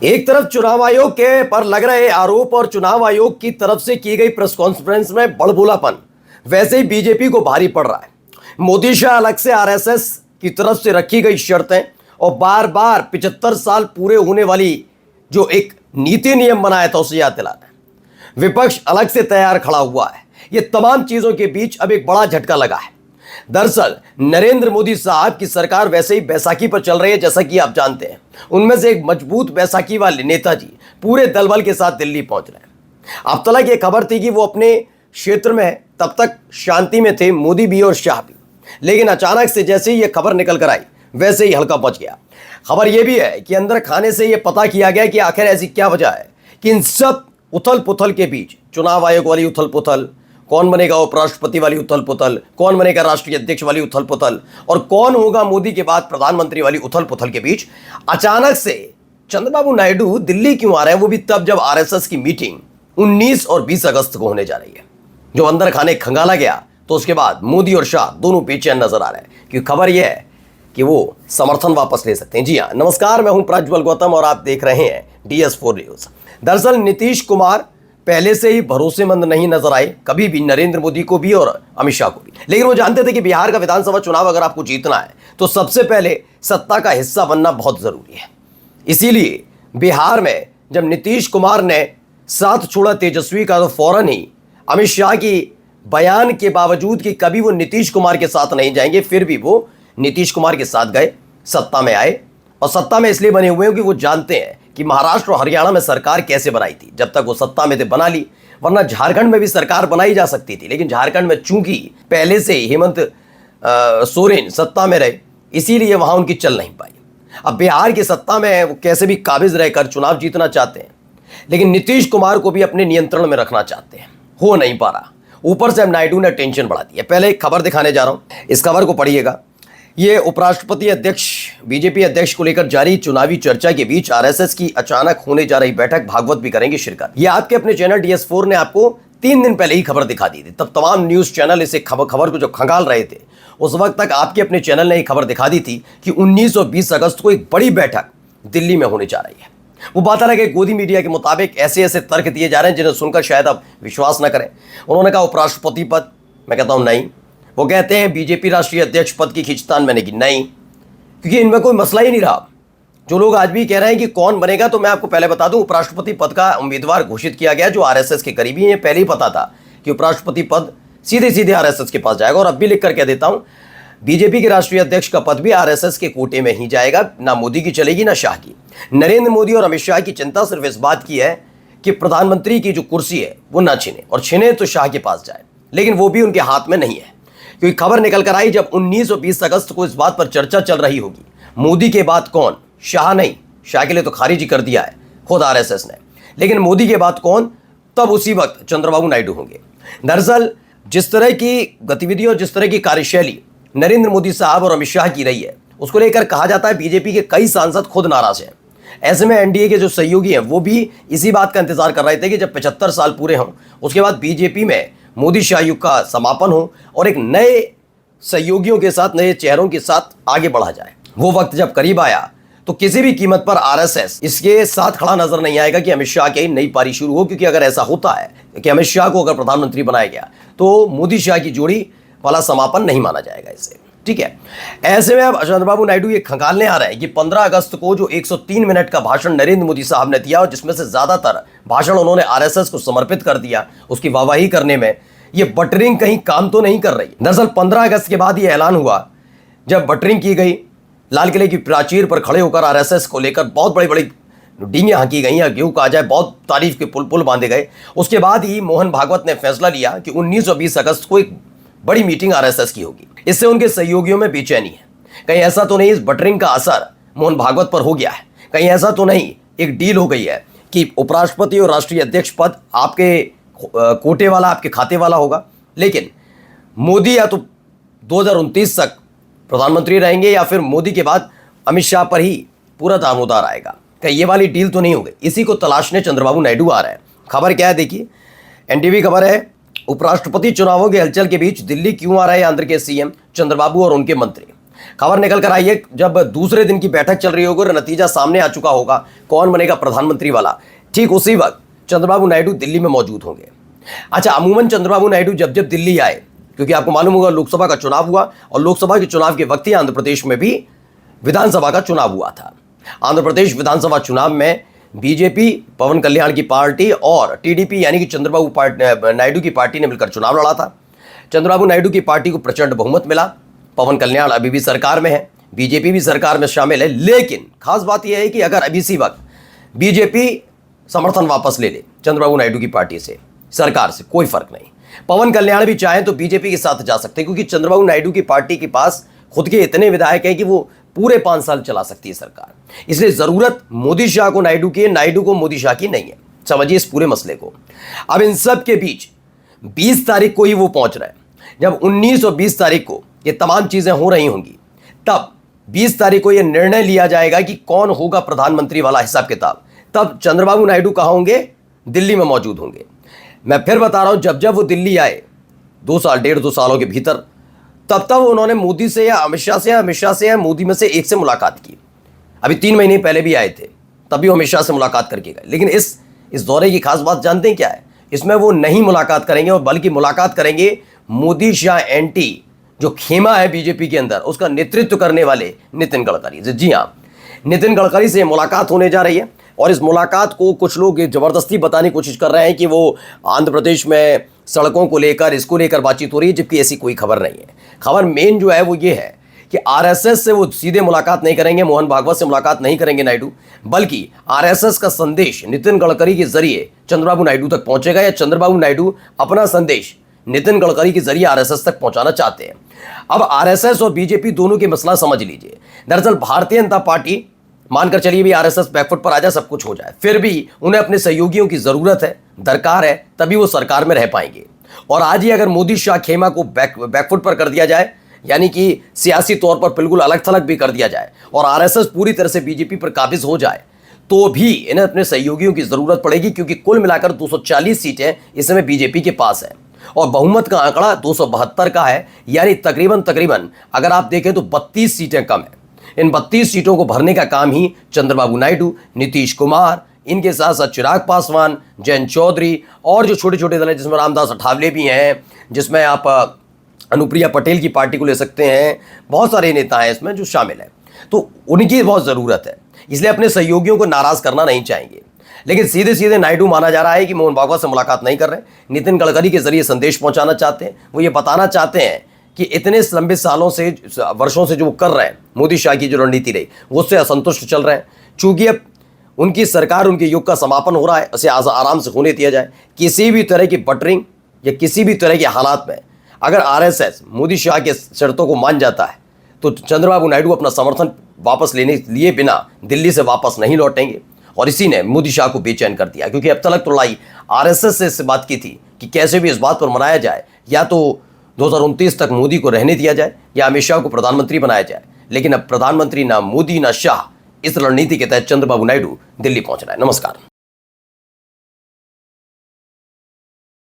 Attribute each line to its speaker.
Speaker 1: एक तरफ चुनाव आयोग के पर लग रहे आरोप और चुनाव आयोग की तरफ से की गई प्रेस कॉन्फ्रेंस में बड़बोलापन, वैसे ही बीजेपी को भारी पड़ रहा है। मोदी शाह अलग से आरएसएस की तरफ से रखी गई शर्तें और बार बार 75 साल पूरे होने वाली जो एक नीति नियम बनाया था उसे याद दिलाना है। विपक्ष अलग से तैयार खड़ा हुआ है। ये तमाम चीजों के बीच अब एक बड़ा झटका लगा है। दरअसल नरेंद्र मोदी साहब की सरकार वैसे ही बैसाखी पर चल रही है, जैसा कि आप जानते हैं। उनमें से एक मजबूत बैसाखी वाले नेताजी पूरे दलबल के साथ दिल्ली पहुंच रहे हैं। अब तक ये खबर थी कि वो अपने क्षेत्र में तब तक शांति में थे, मोदी भी और शाह भी, लेकिन अचानक से जैसे ही ये खबर निकल कर आई वैसे ही हल्का मच गया। खबर यह भी है कि अंदर खाने से यह पता किया गया कि आखिर ऐसी क्या वजह है कि इन सब उथल पुथल के बीच, चुनाव आयोग वाली उथल पुथल, कौन बनेगा उपराष्ट्रपति वाली उथल पुथल, कौन बनेगा राष्ट्रीय अध्यक्ष वाली उथल पुथल और कौन होगा मोदी के बाद प्रधानमंत्री वाली उथल पुथल के बीच अचानक से चंद्रबाबू नायडू दिल्ली क्यों आ रहे हैं, वो भी तब जब आरएसएस की मीटिंग 19 और 20 अगस्त को होने जा रही है। जो अंदर खाने खंगाला गया तो उसके बाद मोदी और शाह दोनों बेचैन नजर आ रहे हैं, क्योंकि खबर यह है कि वो समर्थन वापस ले सकते हैं। जी हाँ, नमस्कार, मैं हूं प्रज्वल गौतम और आप देख रहे हैं DS4 न्यूज। दरअसल नीतीश कुमार पहले से ही भरोसेमंद नहीं नजर आए, कभी भी बिहार मोदी को भी और अमित शाह को भी। लेकिन वो जानते थे कि बिहार का विधानसभा चुनाव अगर आपको जीतना है तो सबसे पहले सत्ता का हिस्सा बनना बहुत जरूरी है। इसीलिए बिहार में जब नीतीश कुमार ने साथ छोड़ा तेजस्वी का, तो फौरन ही अमित शाह की बयान के बावजूद कि कभी वो नीतीश कुमार के साथ नहीं जाएंगे, फिर भी वो नीतीश कुमार के साथ गए, सत्ता में आए। और सत्ता में इसलिए बने हुए हैं कि वो जानते हैं कि महाराष्ट्र और हरियाणा में सरकार कैसे बनाई थी। जब तक वो सत्ता में थे बना ली, वरना झारखंड में भी सरकार बनाई जा सकती थी, लेकिन झारखंड में चूंकि पहले से हेमंत सोरेन सत्ता में रहे, इसीलिए वहां उनकी चल नहीं पाई। अब बिहार की सत्ता में वो कैसे भी काबिज रहकर चुनाव जीतना चाहते हैं, लेकिन नीतीश कुमार को भी अपने नियंत्रण में रखना चाहते हैं, हो नहीं पा रहा। ऊपर से अब नायडू ने टेंशन बढ़ा दी है। पहले एक खबर दिखाने जा रहा हूं, इस खबर को पढ़िएगा। ये उपराष्ट्रपति अध्यक्ष, बीजेपी अध्यक्ष को लेकर जारी चुनावी चर्चा के बीच आरएसएस की अचानक होने जा रही बैठक, भागवत भी करेंगे शिरकत। ये आपके अपने चैनल DS4 ने आपको 3 दिन पहले ही खबर दिखा दी थी। तब तमाम न्यूज चैनल इसे खबर को जो खंगाल रहे थे, उस वक्त तक आपके अपने चैनल ने खबर दिखा दी थी कि 19 और 20 अगस्त को एक बड़ी बैठक दिल्ली में होने जा रही है। वो बात अलग है, गोदी मीडिया के मुताबिक ऐसे ऐसे तर्क दिए जा रहे हैं जिन्हें सुनकर शायद आप विश्वास न करें। उन्होंने कहा उपराष्ट्रपति पद, मैं कहता हूं नहीं। वो कहते हैं बीजेपी राष्ट्रीय अध्यक्ष पद की खींचतान मैंने की, नहीं, क्योंकि इनमें कोई मसला ही नहीं रहा। जो लोग आज भी कह रहे हैं कि कौन बनेगा, तो मैं आपको पहले बता दूं, उपराष्ट्रपति पद का उम्मीदवार घोषित किया गया जो आरएसएस के करीबी हैं। पहले ही पता था कि उपराष्ट्रपति पद सीधे सीधे आरएसएस के पास जाएगा। और अब भी लिख कर कह देता हूं, बीजेपी के राष्ट्रीय अध्यक्ष का पद भी आरएसएस के कोटे में ही जाएगा, ना मोदी की चलेगी ना शाह की। नरेंद्र मोदी और अमित शाह की चिंता सिर्फ इस बात की है कि प्रधानमंत्री की जो कुर्सी है वो ना छिने, और छिने तो शाह के पास जाए, लेकिन वो भी उनके हाथ में नहीं है। क्योंकि खबर निकल कर आई जब 19 और 20 अगस्त को इस बात पर चर्चा चल रही होगी, मोदी के बाद कौन, शाह नहीं, शाह के लिए तो खारिज ही कर दिया है खुद आरएसएस ने, लेकिन मोदी के बाद कौन, तब उसी वक्त चंद्रबाबू नायडू होंगे। दरअसल जिस तरह की गतिविधि और जिस तरह की कार्यशैली नरेंद्र मोदी साहब और अमित शाह की रही है, उसको लेकर कहा जाता है बीजेपी के कई सांसद खुद नाराज हैं। ऐसे में एनडीए के जो सहयोगी हैं वो भी इसी बात का इंतजार कर रहे थे कि जब 75 साल पूरे हों, उसके बाद बीजेपी में मोदी शाह युग का समापन हो और एक नए सहयोगियों के साथ, नए चेहरों के साथ आगे बढ़ा जाए। वो वक्त जब करीब आया तो किसी भी कीमत पर आरएसएस इसके साथ खड़ा नजर नहीं आएगा कि अमित शाह की नई पारी शुरू हो, क्योंकि अगर ऐसा होता है कि अमित शाह को अगर प्रधानमंत्री बनाया गया तो मोदी शाह की जोड़ी वाला समापन नहीं माना जाएगा इसे, ठीक है। ऐसे में अब चंद्रबाबू नायडू ये खंगालने आ रहे हैं कि 15 अगस्त को जो 103 मिनट का भाषण नरेंद्र मोदी साहब ने दिया, और जिसमें से ज्यादातर भाषण उन्होंने आरएसएस को समर्पित कर दिया, उसकी वाहवाही करने में ये बटरिंग कहीं काम तो नहीं कर रही। दरअसल 15 अगस्त के बाद ये ऐलान हुआ, जब बटरिंग की गई, लाल किले की प्राचीर पर खड़े होकर आरएसएस को लेकर बहुत बड़ी बड़ी डींगे हाँकी गई, या क्यों कहा जाए, बहुत तारीफ के पुल बांधे गए। उसके बाद ही मोहन भागवत ने फैसला लिया कि 19 और 20 अगस्त को एक बड़ी मीटिंग आरएसएस की होगी। इससे उनके सहयोगियों में बेचैनी है। कहीं ऐसा तो नहीं इस बटरिंग का असर मोहन भागवत पर हो गया है, कहीं ऐसा तो नहीं एक डील हो गई है कि उपराष्ट्रपति और राष्ट्रीय अध्यक्ष पद आपके कोटे वाला, आपके खाते वाला होगा, लेकिन मोदी या तो 2029 तक प्रधानमंत्री रहेंगे या फिर मोदी के बाद अमित शाह पर ही पूरा दामोदार आएगा। कहीं ये वाली डील तो नहीं हो गई। इसी को तलाशने चंद्रबाबू नायडू आ रहे हैं। खबर क्या है देखिए, एनडीटीवी खबर है, उपराष्ट्रपति चुनावों के हलचल के बीच दिल्ली क्यों आ रहे हैं आंध्र के सीएम चंद्रबाबू और उनके मंत्री। खबर निकल कर आई है जब दूसरे दिन की बैठक चल रही होगी और नतीजा सामने आ चुका होगा कौन बनेगा प्रधानमंत्री वाला, ठीक उसी वक्त चंद्रबाबू नायडू दिल्ली में मौजूद होंगे। अच्छा, अमूमन चंद्रबाबू नायडू जब जब दिल्ली आए, क्योंकि आपको मालूम होगा लोकसभा का चुनाव हुआ और लोकसभा के चुनाव के वक्त ही आंध्र प्रदेश में भी विधानसभा का चुनाव हुआ था। आंध्र प्रदेश विधानसभा चुनाव में बीजेपी, पवन कल्याण की पार्टी और टीडीपी यानी कि चंद्रबाबू नायडू की पार्टी ने मिलकर चुनाव लड़ा था। चंद्रबाबू नायडू की पार्टी को प्रचंड बहुमत मिला। पवन कल्याण अभी भी सरकार में है, बीजेपी भी सरकार में शामिल है, लेकिन खास बात यह है कि अगर अभी इसी वक्त बीजेपी समर्थन वापस ले ले चंद्रबाबू नायडू की पार्टी से, सरकार से, कोई फर्क नहीं। पवन कल्याण भी चाहे तो बीजेपी के साथ जा सकते हैं, क्योंकि चंद्रबाबू नायडू की पार्टी के पास खुद के इतने विधायक हैं कि वो पूरे 5 साल चला सकती है सरकार। इसलिए जरूरत मोदी शाह को नायडू की है, नायडू को मोदी शाह की नहीं है। समझिए इस पूरे मसले को। अब इन सब के बीच 20 तारीख को ही वो पहुंच रहे हैं। जब 19 और 20 तारीख को ये तमाम चीजें हो रही होंगी, तब 20 तारीख को ये निर्णय लिया जाएगा कि कौन होगा प्रधानमंत्री वाला हिसाब किताब। तब चंद्रबाबू नायडू कहाँ होंगे? दिल्ली में मौजूद होंगे। मैं फिर बता रहा हूं, जब जब वो दिल्ली आए 2 साल, 1.5-2 सालों के भीतर, तब तब उन्होंने मोदी से या अमित शाह से या मोदी में से एक से मुलाकात की। अभी 3 महीने पहले भी आए थे, तभी वो अमित शाह से मुलाकात करके गए। लेकिन इस दौरे की खास बात जानते हैं क्या है? इसमें वो नहीं मुलाकात करेंगे और बल्कि मुलाकात करेंगे मोदी शाह एंटी जो खेमा है बीजेपी के अंदर, उसका नेतृत्व करने वाले नितिन गडकरी। जी हाँ, नितिन गडकरी से मुलाकात होने जा रही है और इस मुलाकात को कुछ लोग जबरदस्ती बताने की कोशिश कर रहे हैं कि वो आंध्र प्रदेश में सड़कों को लेकर, इसको लेकर बातचीत हो रही है, जबकि ऐसी कोई खबर नहीं है। खबर मेन जो है वो ये है कि आरएसएस से वो सीधे मुलाकात नहीं करेंगे, मोहन भागवत से मुलाकात नहीं करेंगे नायडू, बल्कि आरएसएस का संदेश नितिन गडकरी के जरिए चंद्रबाबू नायडू तक पहुंचेगा, या चंद्रबाबू नायडू अपना संदेश नितिन गडकरी के जरिए आरएसएस तक पहुंचाना चाहते हैं। अब आरएसएस और बीजेपी दोनों के मसला समझ लीजिए। दरअसल भारतीय जनता पार्टी, मानकर चलिए भी आरएसएस बैकफुट पर आ जाए, सब कुछ हो जाए, फिर भी उन्हें अपने सहयोगियों की जरूरत है, दरकार है, तभी वो सरकार में रह पाएंगे। और आज ही अगर मोदी शाह खेमा को बैकफुट पर कर दिया जाए, यानी कि सियासी तौर पर बिल्कुल अलग थलग भी कर दिया जाए और आरएसएस पूरी तरह से बीजेपी पर काबिज हो जाए, तो भी इन्हें अपने सहयोगियों की जरूरत पड़ेगी, क्योंकि कुल मिलाकर 240 सीटें इस समय बीजेपी के पास है और बहुमत का आंकड़ा 272 का है, यानी तकरीबन अगर आप देखें तो 32 सीटें कम है। इन 32 सीटों को भरने का काम ही चंद्रबाबू नायडू, नीतीश कुमार, इनके साथ साथ चिराग पासवान, जयंत चौधरी और जो छोटे छोटे दल हैं जिसमें रामदास अठावले भी हैं, जिसमें आप अनुप्रिया पटेल की पार्टी को ले सकते हैं, बहुत सारे नेता हैं इसमें जो शामिल हैं, तो उनकी बहुत ज़रूरत है। इसलिए अपने सहयोगियों को नाराज़ करना नहीं चाहेंगे। लेकिन सीधे सीधे नायडू माना जा रहा है कि मोहन भागवत से मुलाकात नहीं कर रहे, नितिन गडकरी के जरिए संदेश पहुंचाना चाहते हैं। वो ये बताना चाहते हैं कि इतने लंबे सालों से, वर्षों से जो वो कर रहे हैं, मोदी शाह की जो रणनीति रही, वो उससे असंतुष्ट चल रहे हैं। चूंकि अब उनकी सरकार, उनके युग का समापन हो रहा है, उसे आराम से होने दिया जाए। किसी भी तरह की बटरिंग या किसी भी तरह के हालात में अगर आरएसएस मोदी शाह के शर्तों को मान जाता है, तो चंद्रबाबू नायडू अपना समर्थन वापस लेने लिए बिना दिल्ली से वापस नहीं लौटेंगे। और इसी ने मोदी शाह को बेचैन कर दिया, क्योंकि अब तक तो लड़ाई आरएसएस से इससे बात की थी कि कैसे भी इस बात पर मनाया जाए, या तो 2029 तक मोदी को रहने दिया जाए या अमित शाह को प्रधानमंत्री बनाया जाए। लेकिन अब प्रधानमंत्री ना मोदी ना शाह, इस रणनीति के तहत चंद्रबाबू नायडू दिल्ली पहुंच रहा है। नमस्कार।